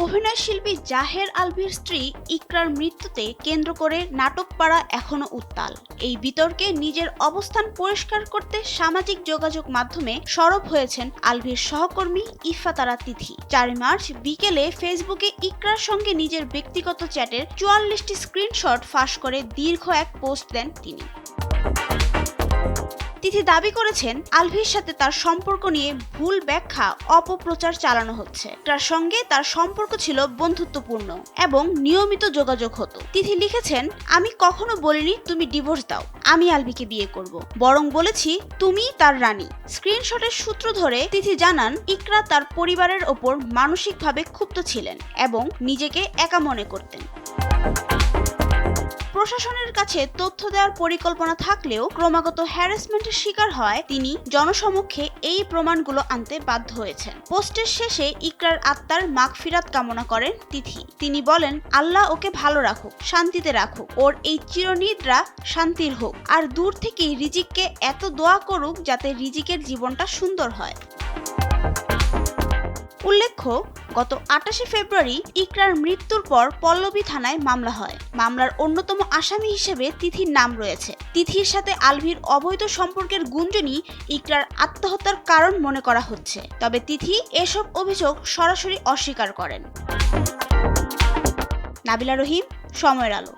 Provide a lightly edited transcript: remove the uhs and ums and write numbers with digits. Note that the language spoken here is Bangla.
অভিনয়শিল্পী জাহের আলভীর স্ত্রী ইকরার মৃত্যুতে কেন্দ্র করে নাটকপাড়া এখনো উত্তাল। এই বিতর্কে নিজের অবস্থান পরিষ্কার করতে সামাজিক যোগাযোগ মাধ্যমে সরব হয়েছেন আলভীর সহকর্মী ইফাতারা তিথি। 4 মার্চ বিকেলে ফেসবুকে ইকরার সঙ্গে নিজের ব্যক্তিগত চ্যাটের 44টি স্ক্রিনশট ফাঁস করে দীর্ঘ এক পোস্ট দেন তিনি। তিথি দাবি করেছেন, আলভীর সাথে তার সম্পর্ক নিয়ে ভুল ব্যাখ্যা অপপ্রচার চালানো হচ্ছে। তার সঙ্গে তার সম্পর্ক ছিল বন্ধুত্বপূর্ণ এবং নিয়মিত যোগাযোগ হতো। তিথি লিখেছেন, আমি কখনো বলিনি তুমি ডিভোর্স দাও, আমি আলভীকে বিয়ে করব, বরং বলেছি তুমি তার রানী। স্ক্রিনশটের সূত্র ধরে তিথি জানান, ইকরা তার পরিবারের ওপর মানসিকভাবে ক্ষুব্ধ ছিলেন এবং নিজেকে একা মনে করতেন। প্রশাসনের কাছে তথ্য দেওয়ার পরিকল্পনা থাকলেও ক্রমাগত হ্যারাসমেন্টের শিকার হয় তিনি জনসমক্ষে এই প্রমাণগুলো আনতে বাধ্য হয়েছেন। পোস্টের শেষে ইকরার আত্মার মাগফিরাত কামনা করেন তিথি। তিনি বলেন, আল্লাহ ওকে ভালো রাখুক, শান্তিতে রাখুক, ওর এই চিরনিদ্রা শান্তির হোক, আর দূর থেকেই রিজিককে এত দোয়া করুক যাতে রিজিকের জীবনটা সুন্দর হয়। উল্লেখ্য, গত 28শে ফেব্রুয়ারি ইকরার মৃত্যুর পর পল্লবী থানায় মামলা হয়। মামলার অন্যতম আসামি হিসেবে তিথির নাম রয়েছে। তিথির সাথে আলভীর অবৈধ সম্পর্কের গুঞ্জনই ইকরার আত্মহত্যার কারণ মনে করা হচ্ছে। তবে তিথি এসব অভিযোগ সরাসরি অস্বীকার করেন। নাবিলা রহিম, সময়ের আলো।